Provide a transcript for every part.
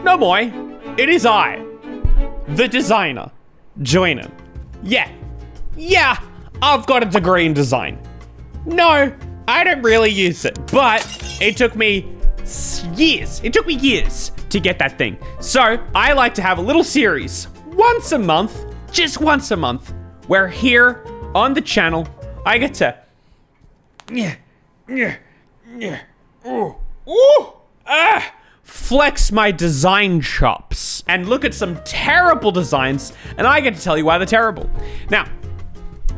No moi, it is I, the designer, Joinen. Yeah, I've got a degree in design. No, I don't really use it, but it took me years. It took me years to get that thing. So I like to have a little series once a month, just once a month, where here on the channel, I get to flex my design chops and look at some terrible designs, and I get to tell you why they're terrible. Now,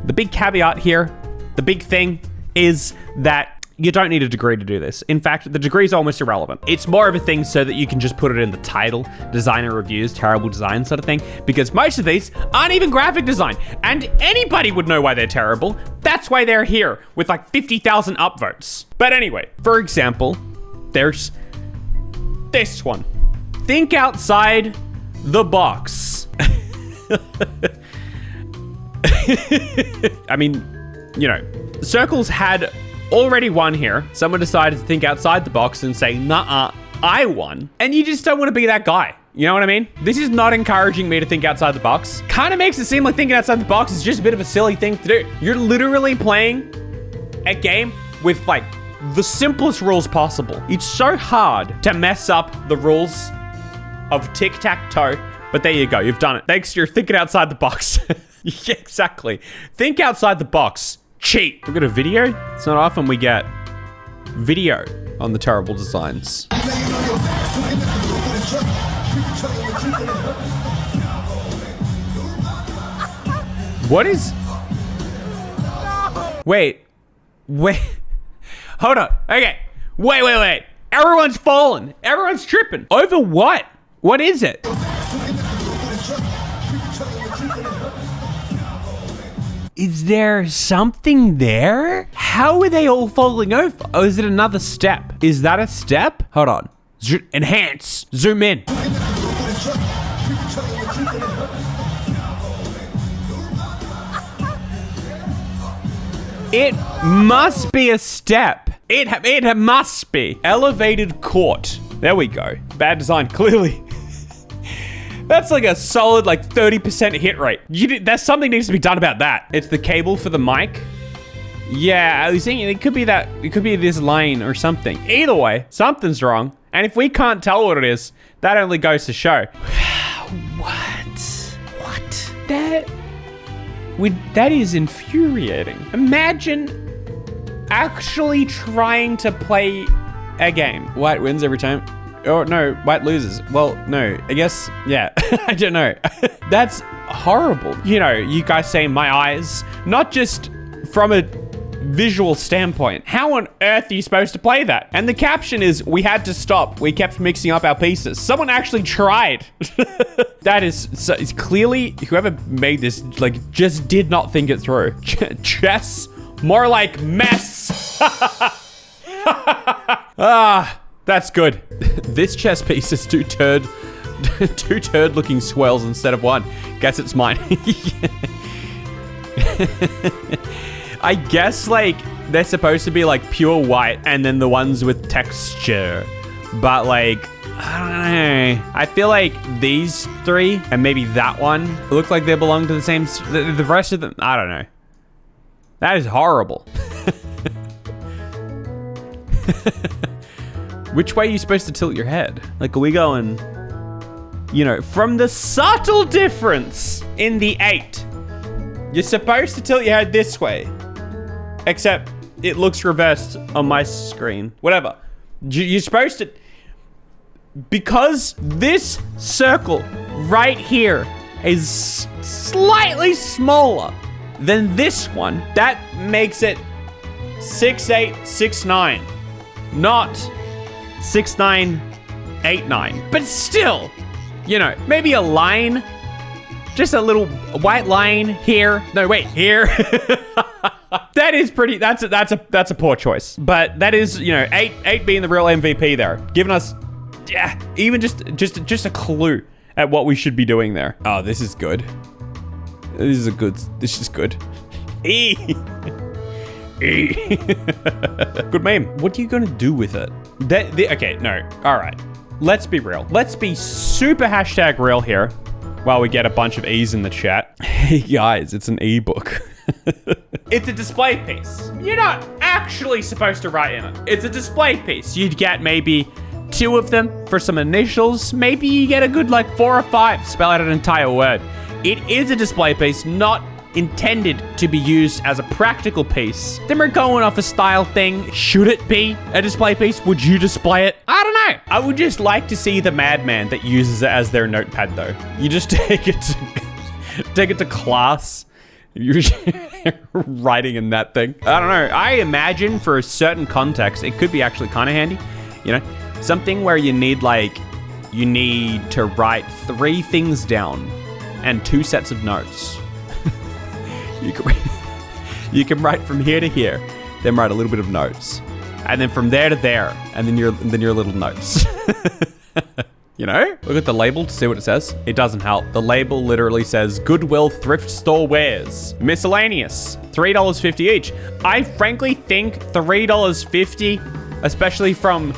the big caveat here, the big thing is that you don't need a degree to do this. In fact, the degree is almost irrelevant. It's more of a thing so that you can just put it in the title, designer reviews, terrible design sort of thing, because most of these aren't even graphic design, and anybody would know why they're terrible. That's why they're here with like 50,000 upvotes. But anyway, for example, there's this one. Think outside the box. I mean, you know, Circles had already won here. Someone decided to think outside the box and say, nah, I won. And you just don't want to be that guy. You know what I mean? This is not encouraging me to think outside the box. Kind of makes it seem like thinking outside the box is just a bit of a silly thing to do. You're literally playing a game with like the simplest rules possible. It's so hard to mess up the rules of tic-tac-toe, but there you go, you've done it. Thanks to your thinking outside the box. Yeah, exactly. Think outside the box. Cheat. We got a video? It's not often we get video on the terrible designs. What is... Wait. Hold on. Okay. Wait. Everyone's fallen. Everyone's tripping. Over what? What is it? Is there something there? How are they all falling over? Oh, is it another step? Is that a step? Hold on. Enhance. Zoom in. It must be a step. It must be. Elevated court. There we go. Bad design, clearly. That's like a solid like 30% hit rate. There's something needs to be done about that. It's the cable for the mic. Yeah, I was thinking it could be that. It could be this line or something. Either way, something's wrong. And if we can't tell what it is, that only goes to show. What? That is infuriating. Imagine actually trying to play a game. White wins every time. Oh, no, white loses. Well, no, I guess, yeah, I don't know. That's horrible. You know, you guys say my eyes, not just from a visual standpoint. How on earth are you supposed to play that? And the caption is, we had to stop. We kept mixing up our pieces. Someone actually tried. That is, so it's clearly, whoever made this, like, just did not think it through. Chess, more like mess. That's good. This chess piece is two turd looking swells instead of one. Guess it's mine. I guess like they're supposed to be like pure white and then the ones with texture. But like, I don't know. I feel like these three and maybe that one look like they belong to the same, the rest of them, I don't know. That is horrible. Which way are you supposed to tilt your head? Like, are we going, you know, from the subtle difference in the 8, you're supposed to tilt your head this way, except it looks reversed on my screen. Whatever. You're supposed to, because this circle right here is slightly smaller than this one, that makes it 6, 8, 6, 9, not 6, 9, 8, 9. But still, you know, maybe a line, just a little white line here. No, wait, here. That is pretty. That's a poor choice. But that is, you know, 8 being the real MVP there, giving us, yeah, even just a clue at what we should be doing there. Oh, this is good. This is good. Good meme. What are you gonna do with it? Okay, no. All right. Let's be real. Let's be super hashtag real here while we get a bunch of E's in the chat. Hey guys, it's an ebook. It's a display piece. You're not actually supposed to write in it. It's a display piece. You'd get maybe 2 of them for some initials. Maybe you get a good like 4 or 5, spell out an entire word. It is a display piece, not intended to be used as a practical piece. Then we're going off a style thing. Should it be a display piece? Would you display it? I don't know. I would just like to see the madman that uses it as their notepad though. You just take it to class. You're writing in that thing. I don't know. I imagine for a certain context, it could be actually kind of handy. You know, something where you need to write 3 things down and 2 sets of notes. You can write from here to here, then write a little bit of notes, and then from there to there, and then your little notes. You know? Look at the label to see what it says. It doesn't help. The label literally says Goodwill Thrift Store Wares. Miscellaneous. $3.50 each. I frankly think $3.50, especially from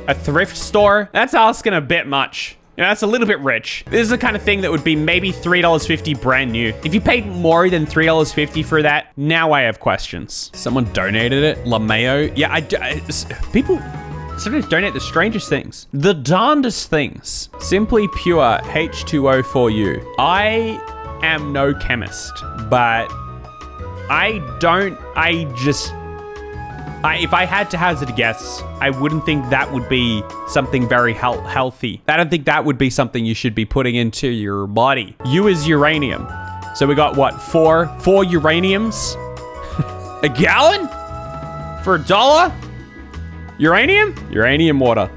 a thrift store, that's asking a bit much. You know, that's a little bit rich. This is the kind of thing that would be maybe $3.50 brand new. If you paid more than $3.50 for that, now I have questions. Someone donated it. LaMayo. Yeah, people sometimes donate the strangest things. The darndest things. Simply Pure H2O for you. I am no chemist, but if I had to hazard a guess, I wouldn't think that would be something very healthy. I don't think that would be something you should be putting into your body. U is uranium. So we got what, 4 uraniums? A gallon? For $1? Uranium? Uranium water.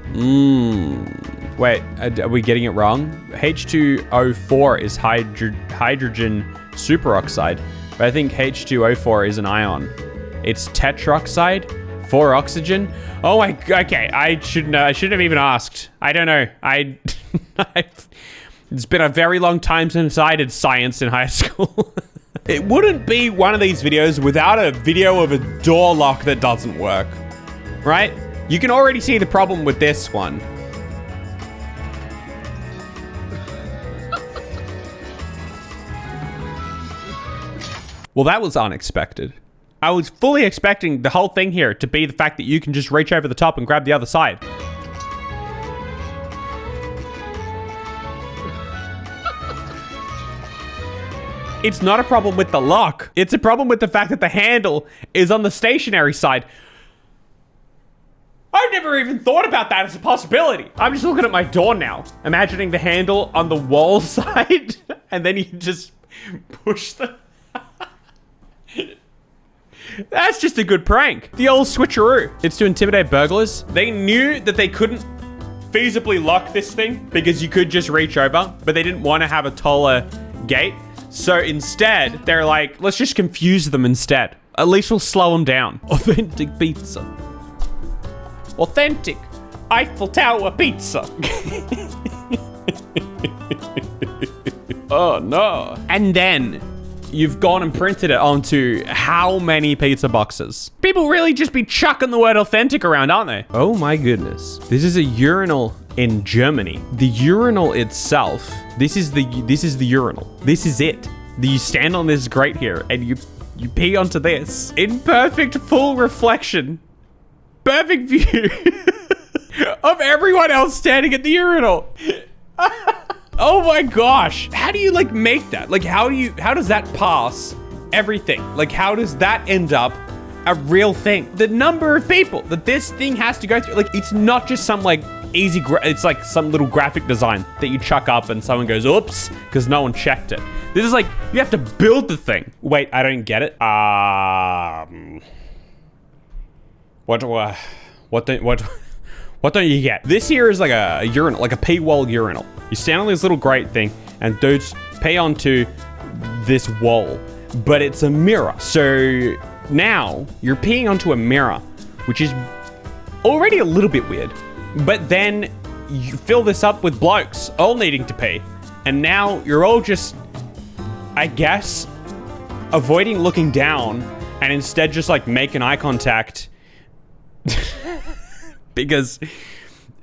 Wait, are we getting it wrong? H2O4 is hydrogen superoxide, but I think H2O4 is an ion. It's tetroxide, 4 oxygen. Oh my, okay, I shouldn't have even asked. I don't know. It's been a very long time since I did science in high school. It wouldn't be one of these videos without a video of a door lock that doesn't work, right? You can already see the problem with this one. Well, that was unexpected. I was fully expecting the whole thing here to be the fact that you can just reach over the top and grab the other side. It's not a problem with the lock. It's a problem with the fact that the handle is on the stationary side. I've never even thought about that as a possibility. I'm just looking at my door now, imagining the handle on the wall side, and then you just push the... That's just a good prank. The old switcheroo. It's to intimidate burglars. They knew that they couldn't feasibly lock this thing because you could just reach over, but they didn't want to have a taller gate. So instead, they're like, let's just confuse them instead. At least we'll slow them down. Authentic pizza. Authentic Eiffel Tower pizza. Oh no. And then you've gone and printed it onto how many pizza boxes? People really just be chucking the word authentic around, aren't they? Oh my goodness. This is a urinal in Germany. The urinal itself, this is the urinal. This is it. You stand on this grate here and you pee onto this in perfect full reflection. Perfect view of everyone else standing at the urinal. Oh my gosh. How do you like make that? Like how does that pass everything? Like how does that end up a real thing? The number of people that this thing has to go through, like it's not just some like easy, it's like some little graphic design that you chuck up and someone goes, oops, because no one checked it. This is like, you have to build the thing. Wait, I don't get it. What don't you get? This here is like a urinal, like a pee wall urinal. You stand on this little grate thing and dudes pee onto this wall, but it's a mirror. So now you're peeing onto a mirror, which is already a little bit weird. But then you fill this up with blokes all needing to pee. And now you're all just, I guess, avoiding looking down and instead just like making eye contact Because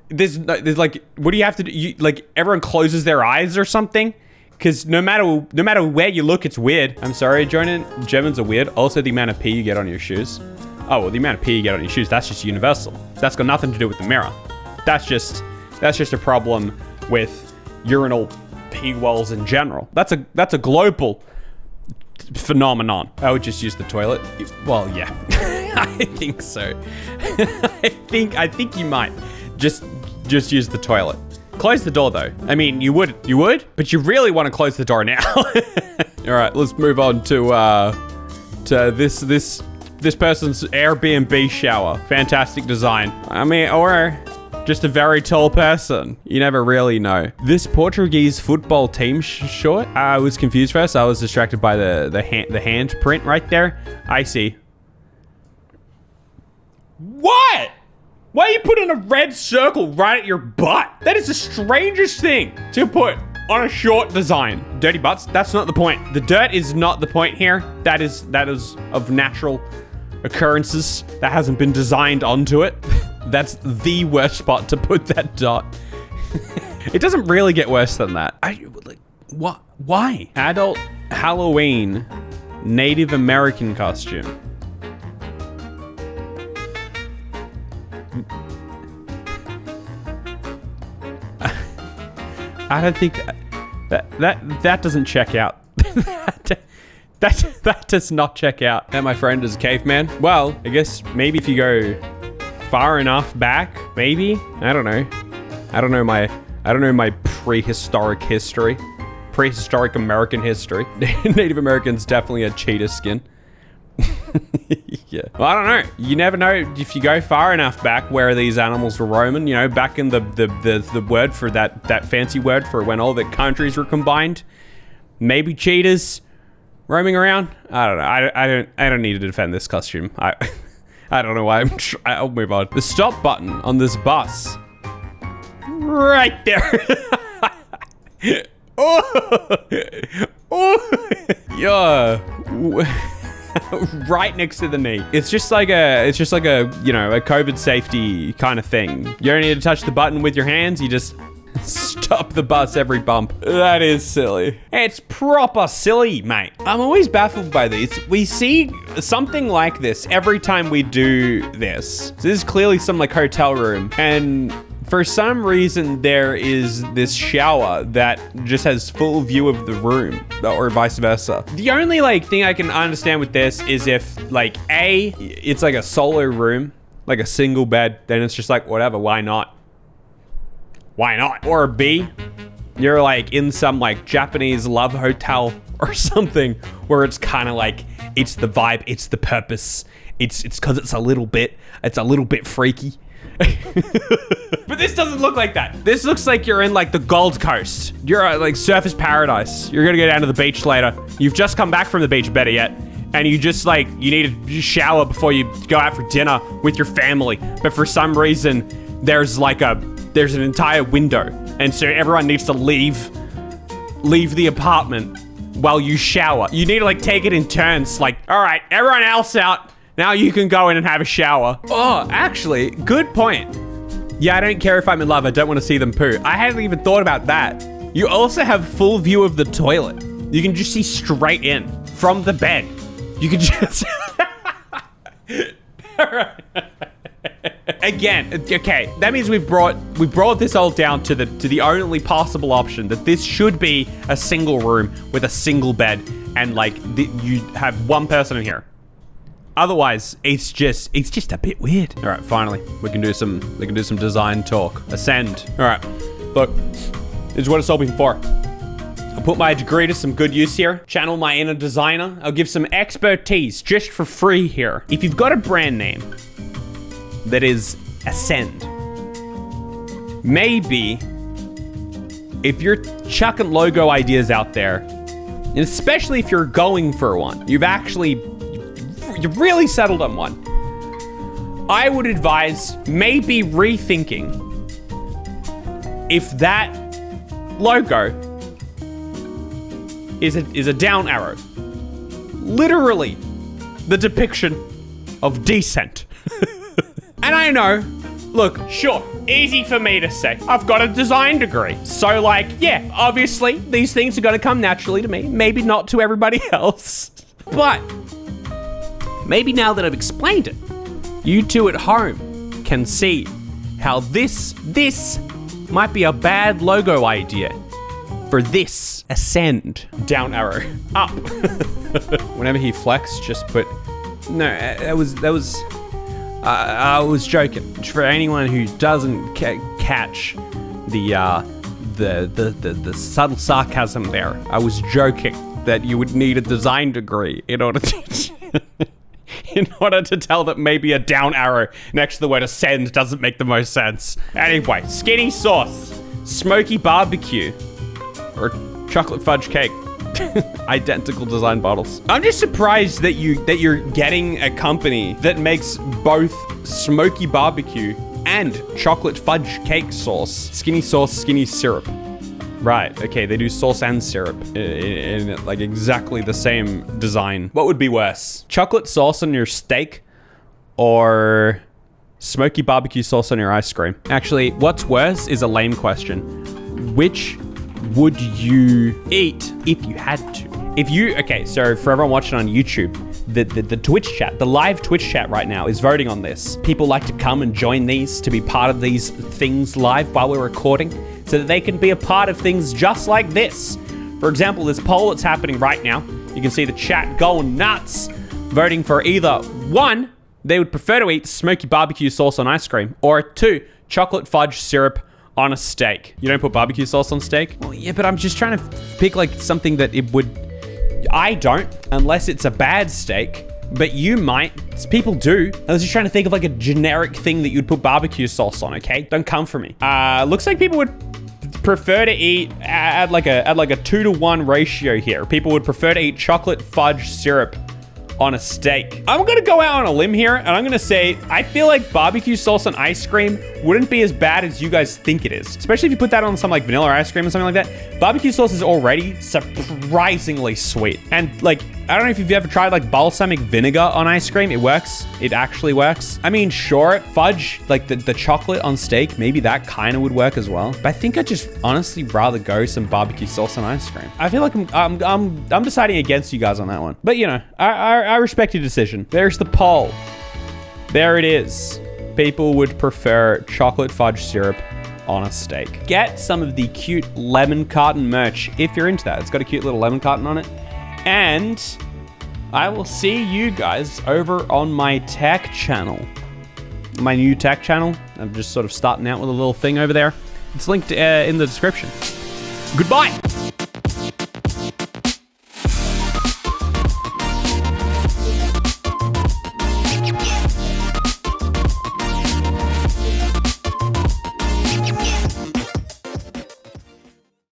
there's like, what do you have to do? Like, everyone closes their eyes or something? Because no matter where you look, it's weird. I'm sorry, Joinen, Germans are weird. Also, the amount of pee you get on your shoes. Oh, well, the amount of pee you get on your shoes, that's just universal. That's got nothing to do with the mirror. That's just a problem with urinal pee wells in general. That's a global phenomenon. I would just use the toilet. Well, yeah, I think so. I think you might just use the toilet. Close the door though. I mean, you would, but you really want to close the door now. All right, let's move on to this person's Airbnb shower. Fantastic design. I mean, or just a very tall person. You never really know. This Portuguese football team short. I was confused first. I was distracted by the hand print right there. I see. What? Why are you putting a red circle right at your butt? That is the strangest thing to put on a short design. Dirty butts, that's not the point. The dirt is not the point here. That is of natural occurrences. That hasn't been designed onto it. That's the worst spot to put that dot. It doesn't really get worse than that. What? Why? Adult Halloween Native American costume. I don't think that doesn't check out. that does not check out. And my friend is a caveman. Well, I guess maybe if you go far enough back, maybe. I don't know my prehistoric history. Prehistoric American history. Native Americans definitely had cheetah skin. Yeah. Well, I don't know. You never know if you go far enough back where these animals were roaming, you know, back in the word for that fancy word for when all the countries were combined. Maybe cheetahs roaming around. I don't know. I don't need to defend this costume. I don't know why I'll move on. The stop button on this bus. Right there. Yeah. Right next to the knee. It's just like a, you know, a COVID safety kind of thing. You don't need to touch the button with your hands. You just stop the bus every bump. That is silly. It's proper silly, mate. I'm always baffled by these. We see something like this every time we do this. So this is clearly some like hotel room, and for some reason, there is this shower that just has full view of the room, or vice versa. The only like thing I can understand with this is if like A, it's like a solo room, like a single bed, then it's just like, whatever, why not? Why not? Or B, you're like in some like Japanese love hotel or something where it's kind of like, it's the vibe, it's the purpose. It's cause it's a little bit freaky. But this doesn't look like that. This looks like you're in like the Gold Coast. You're at like surfers paradise. You're gonna go down to the beach later. You've just come back from the beach, better yet. And you just like, you need to shower before you go out for dinner with your family. But for some reason, there's an entire window. And so everyone needs to leave the apartment while you shower. You need to like take it in turns. Like, all right, everyone else out. Now you can go in and have a shower. Oh, actually, good point. Yeah, I don't care if I'm in love. I don't want to see them poo. I hadn't even thought about that. You also have full view of the toilet. You can just see straight in from the bed. You can just... Again, okay, that means we brought this all down to the only possible option, that this should be a single room with a single bed, and like you have one person in here. Otherwise, it's just a bit weird. All right, finally, we can do some design talk. Ascend. All right, look, this is what it's all been for. I'll put my degree to some good use here. Channel my inner designer. I'll give some expertise just for free here. If you've got a brand name that is Ascend, maybe if you're chucking logo ideas out there, and especially if you're going for one, you've really settled on one, I would advise maybe rethinking if that logo is a down arrow. Literally the depiction of descent. And I know Look, sure, easy for me to say. I've got a design degree. So like, yeah, obviously these things are gonna come naturally to me. Maybe not to everybody else. But maybe now that I've explained it, you two at home can see how this might be a bad logo idea for this ascend. Down arrow, up. Whenever he flexed, just put, no, I was joking. For anyone who doesn't catch the subtle sarcasm there, I was joking that you would need a design degree in order to in order to tell that maybe a down arrow next to the word ascend doesn't make the most sense. Anyway, skinny sauce, smoky barbecue, or chocolate fudge cake. Identical design bottles. I'm just surprised that you're getting a company that makes both smoky barbecue and chocolate fudge cake sauce. Skinny sauce, skinny syrup. Right, okay, they do sauce and syrup in like exactly the same design. What would be worse? Chocolate sauce on your steak or smoky barbecue sauce on your ice cream? Actually, what's worse is a lame question. Which would you eat if you had to? Okay, so for everyone watching on YouTube, the Twitch chat, the live Twitch chat right now is voting on this. People like to come and join these to be part of these things live while we're recording so that they can be a part of things just like this. For example, this poll that's happening right now, you can see the chat going nuts, voting for either one, they would prefer to eat smoky barbecue sauce on ice cream, or two, chocolate fudge syrup on a steak. You don't put barbecue sauce on steak? Well, yeah, but I'm just trying to pick like something that it would, I don't, unless it's a bad steak, but you might. People do. I was just trying to think of like a generic thing that you'd put barbecue sauce on, okay? Don't come for me. Looks like people would prefer to eat at like a 2-to-1 ratio here. People would prefer to eat chocolate fudge syrup on a steak. I'm gonna go out on a limb here and I'm gonna say, I feel like barbecue sauce on ice cream wouldn't be as bad as you guys think it is. Especially if you put that on some like vanilla ice cream or something like that. Barbecue sauce is already surprisingly sweet. And like, I don't know if you've ever tried like balsamic vinegar on ice cream. It works. It actually works. I mean, sure, fudge, like the chocolate on steak, maybe that kind of would work as well. But I think I'd just honestly rather go some barbecue sauce on ice cream. I feel like I'm deciding against you guys on that one. But you know, I respect your decision. There's the poll. There it is. People would prefer chocolate fudge syrup on a steak. Get some of the cute lemon carton merch if you're into that. It's got a cute little lemon carton on it. And I will see you guys over on my tech channel. My new tech channel. I'm just sort of starting out with a little thing over there. It's linked in the description. Goodbye.